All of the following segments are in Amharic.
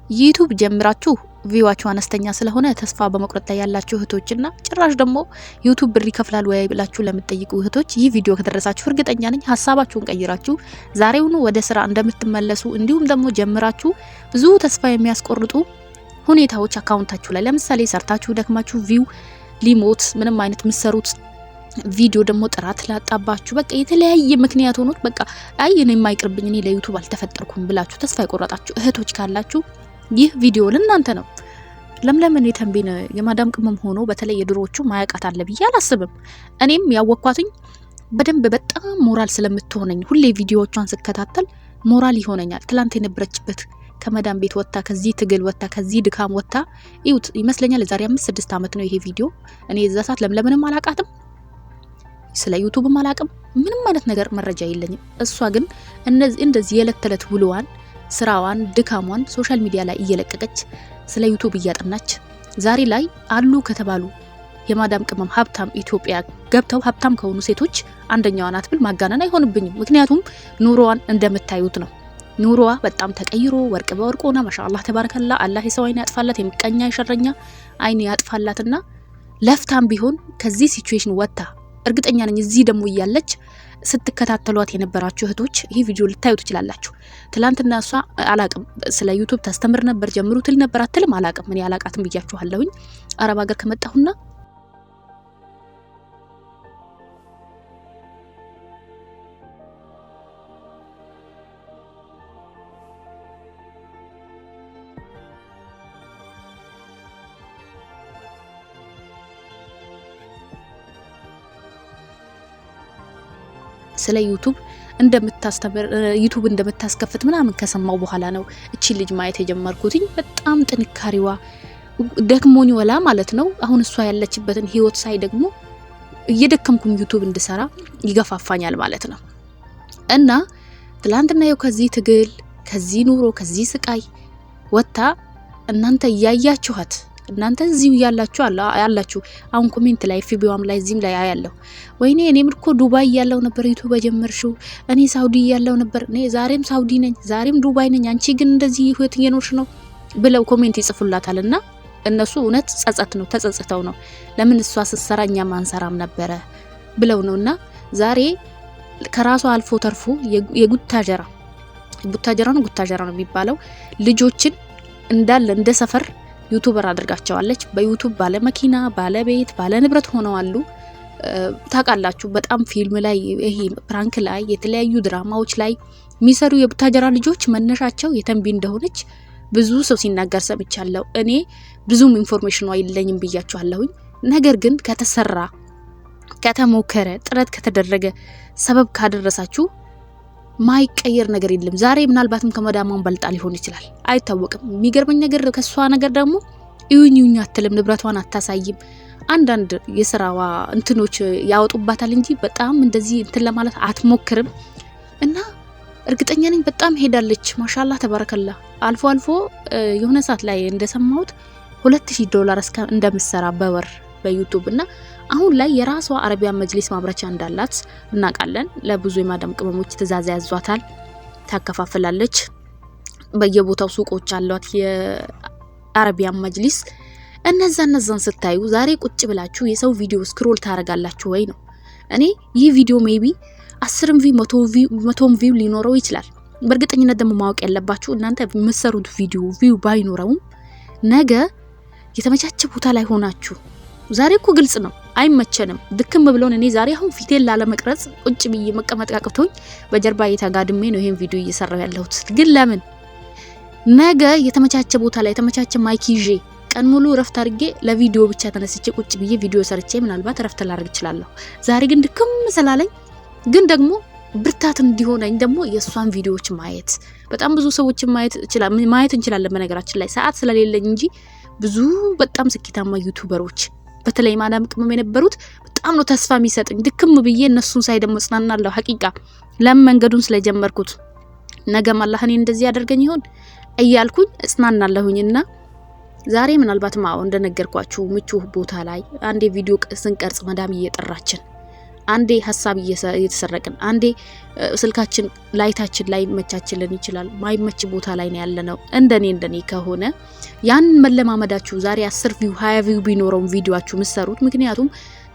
ዩቲዩብ ጀምራችሁ ቪዋችሁ አነስተኛ ስለሆነ ተስፋ በመቁረጥ ላይ ያላችሁ እህቶችና ጭራሽ ደግሞ ዩቲዩብ ብር ይከፍላል ወይ ብላችሁ ለምትጠይቁ እህቶች ይህ ቪዲዮ ከደረሳችሁ እርግጠኛ ነኝ ሀሳባችሁን ቀይራችሁ ዛሬውኑ ወደ ስራ እንደምትመለሱ እንዲሁም ደግሞ ጀምራችሁ ብዙ ተስፋ የሚያስቆርጡ ሁኔታዎች አካውንታችሁ ላይ ለምሳሌ ሰርታችሁ ደክማችሁ ቪው ሊሞት ምንም አይነት ምሰሩት ቪዲዮ ደግሞ ጥራት ላጣባችሁ በቃ የተለያየ ምክንያት ሆኖት በቃ አይ እኔ የማይቅርብኝ እኔ ለዩቲዩብ አልተፈጠርኩም ብላችሁ ተስፋ የቆረጣችሁ እህቶች ካላችሁ ይህ ቪዲዮ ለእናንተ ነው። ለምለምን የተንቢን የማዳም ቅመም ሆኖ በተለይ የድሮዎቹ ማያቃት አለ ብዬ አላስብም። እኔም ያወቅኳትኝ በደንብ በጣም ሞራል ስለምትሆነኝ ሁሌ ቪዲዮዎቿን ስከታተል ሞራል ይሆነኛል። ትላንት የነበረችበት ከመዳም ቤት ወጣ ከዚህ ትግል ወጣ ከዚህ ድካም ወጣ ይውት ይመስለኛል ዛሬ 5-6 አመት ነው ይሄ ቪዲዮ። እኔ እዛ ሰዓት ለምለምንም አላቃትም ስለ ዩቲዩብም አላቅም ምንም አይነት ነገር መረጃ የለኝም። እሷ ግን እንደዚህ የለት ተለት ውሏን ስራዋን ድካሟን ሶሻል ሚዲያ ላይ እየለቀቀች ስለ ዩቲዩብ እያጠናች ዛሬ ላይ አሉ ከተባሉ የማዳም ቅመም ሀብታም ኢትዮጵያ ገብተው ሀብታም ከሆኑ ሴቶች አንደኛዋ ናት ብል ማጋነን አይሆንብኝም። ምክንያቱም ኑሮዋን እንደምታዩት ነው። ኑሮዋ በጣም ተቀይሮ ወርቅ በወርቅ ሆና ማሻአላህ ተባረከላ አላህ የሰው አይን ያጥፋላት የምቀኛ የሸረኛ አይን ያጥፋላትና ለፍታም ቢሆን ከዚህ ሲቹዌሽን ወጣ እርግጠኛ ነኝ እዚህ ደግሞ እያለች ስትከታተሏት የነበራችሁ እህቶች ይሄ ቪዲዮ ልታዩ ትችላላችሁ። ትላንትና እሷ አላቅም ስለ ዩቲዩብ ታስተምር ነበር ጀምሩ ትል ነበር አትልም አላቅም እኔ አላቃትም ብያችኋለሁኝ። አረብ ሀገር ከመጣሁና ስለ ዩቲዩብ እንደምታስተምር ዩቲዩብ እንደምታስከፍት ምናምን ከሰማው በኋላ ነው እቺ ልጅ ማየት የጀመርኩትኝ። በጣም ጥንካሬዋ ደክሞኝ ወላ ማለት ነው። አሁን እሷ ያለችበትን ህይወት ሳይ ደግሞ እየደከምኩኝ ዩቲዩብ እንድሰራ ይገፋፋኛል ማለት ነው። እና ትላንትና ነው ከዚህ ትግል ከዚህ ኑሮ ከዚህ ስቃይ ወጣ እናንተ ያያችኋት እናንተ እዚሁ ያላችሁ አሁን ኮሜንት ላይ ፊቢዋም ላይ ዚም ላይ አያለሁ ወይኔ እኔም እኮ ዱባይ ያለው ነበር ዩቲዩብ በጀመርሽው እኔ ሳውዲ ያለው ነበር እኔ ዛሬም ሳውዲ ነኝ ዛሬም ዱባይ ነኝ አንቺ ግን እንደዚህ ህይወት እየኖርሽ ነው ብለው ኮሜንት ይጽፉላታልና እነሱ እውነት ጸጸት ነው ተጸጽተው ነው ለምን እሷ ስትሰራኛ ማንሰራም ነበር ብለው ነውና ዛሬ ከራሷ አልፎ ተርፎ የጉታጀራ ነው የሚባለው ልጆችን እንዳለ እንደ ሰፈር ዩቲዩበር አድርጋቸዋለች። በዩቲዩብ ባለ መኪና ባለ ቤት ባለ ንብረት ሆነው አሉ። ታውቃላችሁ በጣም ፊልም ላይ ይሄ ፕራንክ ላይ የተለያዩ ድራማዎች ላይ የሚሰሩ የቡታጀራ ልጆች መነሻቸው የተንቢ እንደሆነች ብዙ ሰው ሲናገር ሰምቻለሁ። እኔ ብዙም ኢንፎርሜሽኑ አይለኝም ብያችኋለሁኝ። ነገር ግን ከተሰራ ከተሞከረ ጥረት ከተደረገ ሰበብ ካደረሳችሁ ማይቀየር ነገር የለም። ዛሬ ምናልባትም ከመዳማን በልጣ ሊሆን ይችላል አይታወቅም። የሚገርመኝ ነገር ከሷ ነገር ደግሞ ይሁንዩኝ አትልም ንብረቷን አታሳይም። አንዳንድ የስራዋ እንትኖች ያወጡባታል እንጂ በጣም እንደዚህ እንትን ለማለት አትሞክርም። እና እርግጠኛ ነኝ በጣም ሄዳለች ማሻአላህ ተባረከላ። አልፎ የሆነ ሰዓት ላይ እንደሰማሁት $2000 እስከ እንደምትሰራ በወር በዩቲዩብ እና አሁን ላይ የራሷ አረቢያን መጅሊስ ማብረቻ እንዳላት እናቃለን። ለብዙ የማዳም ቅመሞች ትእዛዝ ያዟታል ታከፋፍላለች። በየቦታው ሱቆች አሏት የአረቢያን መጅሊስ። እነዛን ስታዩ ዛሬ ቁጭ ብላችሁ የሰው ቪዲዮ ስክሮል ታረጋላችሁ ወይ ነው። እኔ ይህ ቪዲዮ ሜቢ 10 ቪው 100 ቪው ሊኖረው ይችላል። በእርግጠኝነት ደግሞ ማወቅ ያለባችሁ እናንተ የምትሰሩት ቪዲዮ ቪው ባይኖረውም ነገ የተመቻቸ ቦታ ላይ ሆናችሁ ዛሬ እኮ ግልጽ ነው አይመቸንም ድክም ብሎን እኔ ዛሬ አሁን ፊቴን ላለመቅረጽ ቁጭ ብዬ መቀመጥ ያቅቶኝ በጀርባ እየተጋድሜ ነው ይሄን ቪዲዮ እየሰራው ያለሁት። ግን ለምን ነገ የተመቻቸ ቦታ ላይ የተመቻቸ ማይክ ይዤ ቀን ሙሉ ረፍት አድርጌ ለቪዲዮ ብቻ ተነስቼ ቁጭ ብዬ ቪዲዮ ሰርቼ ምናልባት ረፍት ላደርግ እችላለሁ። ዛሬ ግን ድክም ስላለኝ ግን ደግሞ ብርታት እንዲሆነኝ ደግሞ የሷን ቪዲዮዎች ማየት በጣም ብዙ ሰዎች ማየት እንችላለን። በነገራችን ላይ ሰዓት ስለሌለኝ እንጂ ብዙ በጣም ስኬታማ ዩቲዩበሮች በተለይ ማዳም ቅመም የነበሩት በጣም ነው ተስፋ የሚሰጥኝ። ድክም ብዬ እነሱን ሳይ ደግሞ ጽናናለሁ። ሐቂቃ ለምን መንገዱን ስለጀመርኩት ነገም አላህ እኔ እንደዚህ ያደርገኝ ይሆን እያልኩኝ ጽናናለሁኝና ዛሬ ምናልባት እንደነገርኳችሁ ምቹ ቦታ ላይ አንዴ ቪዲዮ ስንቀርጽ ማዳም እየጠራችን አንዴ ሀሳብ እየተሰረቅን አንዴ ስልካችን ላይታችን ላይ መቻችልን ይችላል ማይመች ቦታ ላይ ነው ያለነው እንደኔ ከሆነ ያን መለማመዳችሁ ዛሬ 10 ቪው 20 ቪው ቢኖረው ቪዲዮአችሁ ምሰሩት ምክንያቱም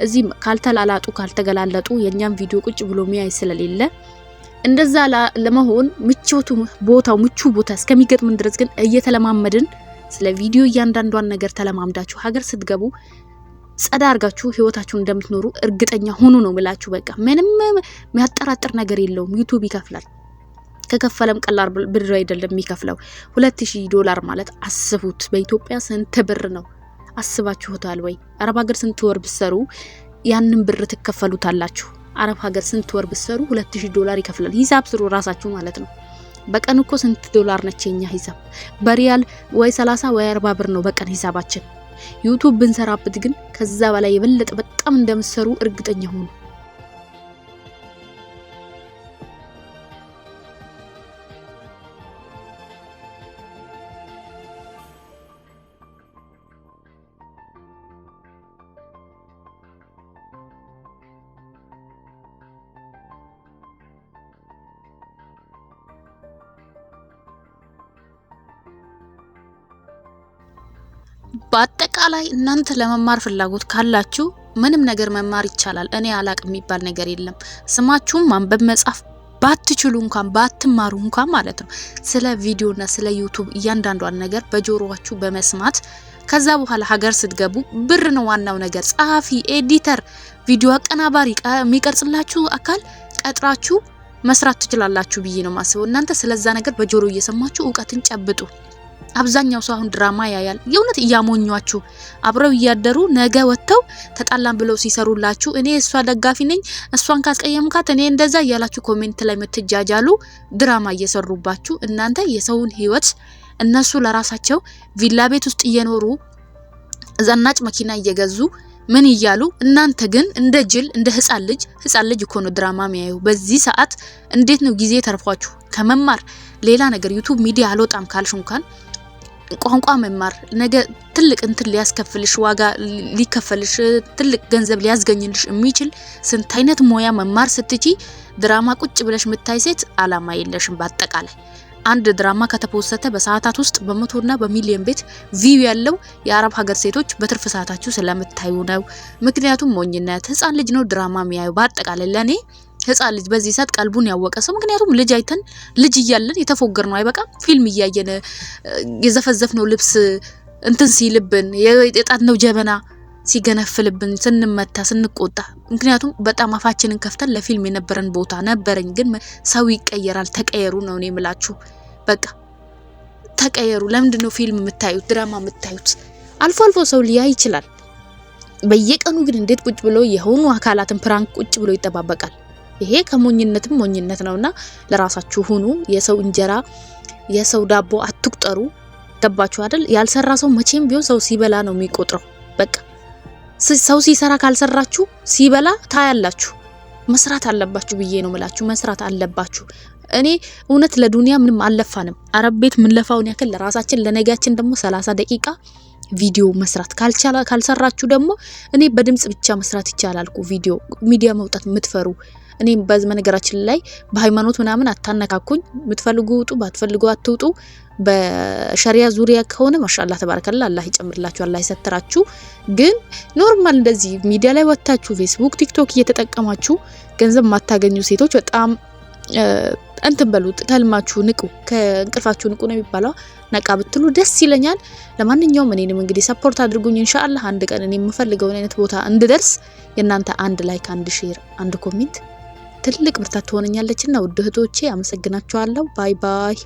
እዚህ ካልተላላጡ ካልተገላለጡ የኛም ቪዲዮ ቁጭ ብሎ ሚያይ ስለሌለ እንደዛ ለመሆን ምቹ ቦታ እስከሚገጥምን ድረስ ግን እየተለማመድን ስለ ቪዲዮ እያንዳንዷን ነገር ተለማምዳችሁ ሀገር ስትገቡ ጸዳ አርጋችሁ ህይወታችሁን እንደምትኖሩ እርግጠኛ ሆኑ ነው ምላችሁ በቃ ምንም የሚያጠራጥር ነገር የለውም ዩቲዩብ ይከፍላል ከከፈለም ቀላል ብር አይደለም የሚከፍለው $2000 ማለት አስቡት በኢትዮጵያ ስንት ብር ነው አስባችሁታል ወይ አረብ ሀገር ስንት ወር ብሰሩ ያንን ብር ትከፈሉታላችሁ አረብ ሀገር ስንት ወር ብሰሩ $2000 ይከፍላል ሂሳብ ስሩ ራሳችሁ ማለት ነው በቀን እኮ ስንት ዶላር ነችኛ ሂሳብ በሪያል ወይ 30 ወይ 40 ብር ነው በቀን ሂሳባችን ዩቲዩብ ብንሰራበት ግን ከዛ በላይ የበለጠ በጣም እንደምትሰሩ እርግጠኛ ሆኑ በአጠቃላይ እናንተ ለመማር ፍላጎት ካላችሁ ምንም ነገር መማር ይቻላል እኔ አላቅ የሚባል ነገር የለም ስማችሁም ማንበብ መጻፍ ባትችሉ እንኳን ባትማሩ እንኳን ማለት ነው ስለ ቪዲዮና ስለ ዩቲዩብ እያንዳንዷን ነገር በጆሮአችሁ በመስማት ከዛ በኋላ ሀገር ስትገቡ ብር ነው ዋናው ነገር ጻፊ ኤዲተር ቪዲዮ አቀናባሪ የሚቀርጽላችሁ አካል ቀጥራችሁ መስራት ትችላላችሁ ብዬ ነው ማስበው እናንተ ስለዛ ነገር በጆሮ እየሰማችሁ ዕውቀትን ጨብጡ አብዛኛው ሰው አሁን ድራማ ያያል የውነት እያሞኛችሁ አብረው እያደሩ ነገ ወጥተው ተጣላን ብለው ሲሰሩላችሁ እኔ እሷ ደጋፊ ነኝ እሷን ካስቀየምካት እኔ እንደዛ ያላችሁ ኮሜንት ላይ መትጃጃሉ ድራማ እየሰሩባችሁ እናንተ የሰውን ህይወት እነሱ ለራሳቸው ቪላ ቤት ውስጥ እየኖሩ ዘናጭ መኪና እየገዙ ምን ይያሉ እናንተ ግን እንደ ጅል እንደ ህፃን ልጅ እኮ ነው ድራማ የሚያዩ በዚህ ሰዓት እንዴት ነው ጊዜ ተርፏችሁ ከመማር ሌላ ነገር ዩቲዩብ ሚዲያ አልወጣም ካልሽ እንኳን ቋንቋ መማር ነገ ትልቅ እንትን ሊያስከፍልሽ ዋጋ ሊከፈልሽ ትልቅ ገንዘብ ሊያስገኝልሽ የሚችል ስንት አይነት ሞያ መማር ስትጪ ድራማ ቁጭ ብለሽ መታይ ሴት አላማ የለሽም በአጠቃላይ አንድ ድራማ ከተፖሰተ በሰዓታት ውስጥ በመቶና በሚሊዮን ቤት ቪው ያለው የአረብ ሀገር ሴቶች በትርፍ ሰዓታችሁ ስለምታዩ ነው ምክንያቱም ሞኝነት ህፃን ልጅ ነው ድራማ የሚያዩ በአጠቃላይ ለኔ ህፃን ልጅ በዚህ ሰዓት ቀልቡን ያወቀ ሰው ምክንያቱም ልጅ አይተን ልጅ እያለን የተፎገር ነው አይበቃ ፊልም እያየነ የዘፈዘፍነው ልብስ እንትን ሲልብን የጣት ነው ጀበና ሲገነፍልብን ስንመታ ስንቆጣ ምክንያቱም በጣም አፋችንን ከፍተን ለፊልም የነበረን ቦታ ነበረኝ ግን ሰው ይቀየራል ተቀየሩ ነው እኔ ምላችሁ በቃ ተቀየሩ ለምንድነው ፊልም የምታዩት ድራማ የምታዩት አልፎ ሰው ሊያይ ይችላል በየቀኑ ግን እንዴት ቁጭ ብሎ የሆኑ አካላትን ፕራንክ ቁጭ ብሎ ይተባበቃል ይሄ ከሞኝነትም ሞኝነት ነውና ለራሳችሁ ሁኑ የሰው እንጀራ የሰው ዳቦ አትቁጠሩ ገባችሁ አይደል ያልሰራ ሰው መቼም ቢሆን ሰው ሲበላ ነው የሚቆጥረው በቃ ሰው ሲሰራ ካልሰራችሁ ሲበላ ታያላችሁ መስራት አለባችሁ ብዬ ነው መላችሁ መስራት አለባችሁ እኔ እውነት ለዱንያ ምንም አለፋንም አረብ ቤት ምን ለፋውን ያክል ለራሳችን ለነጋችን ደግሞ 30 ደቂቃ ቪዲዮ መስራት ካልሰራችሁ ደግሞ እኔ በድምጽ ብቻ መስራት ይቻላልኩ ቪዲዮ ሚዲያ መውጣት ምትፈሩ እኔ በመነገራችን ላይ በሃይማኖት ምናምን አታነካኩኝ ምትፈልጉ ውጡ ባትፈልጉ አትውጡ በሸሪያ ዙሪያ ከሆነ ማሻአላህ ተባረከላ አላህ ይጨምርላችሁ አላህ ይሰትራችሁ ግን ኖርማል እንደዚህ ሚዲያ ላይ ወጣችሁ ፌስቡክ ቲክቶክ እየተጠቀማችሁ ገንዘብ ማታገኙ ሴቶች በጣም እንትን በሉት ከልማችሁ ንቁ ከእንቅልፋችሁ ንቁ ነው የሚባለው ነቃ ብትሉ ደስ ይለኛል ለማንኛውም እኔንም እንግዲህ ሰፖርት አድርጉኝ ኢንሻአላህ አንድ ቀን እኔ የምፈልገው አይነት ቦታ እንድደርስ የናንተ አንድ ላይክ አንድ ሼር አንድ ኮሜንት ትልቅ ብርታት ትሆነኛለችና ውድ እህቶቼ አመሰግናችኋለሁ ባይ ባይ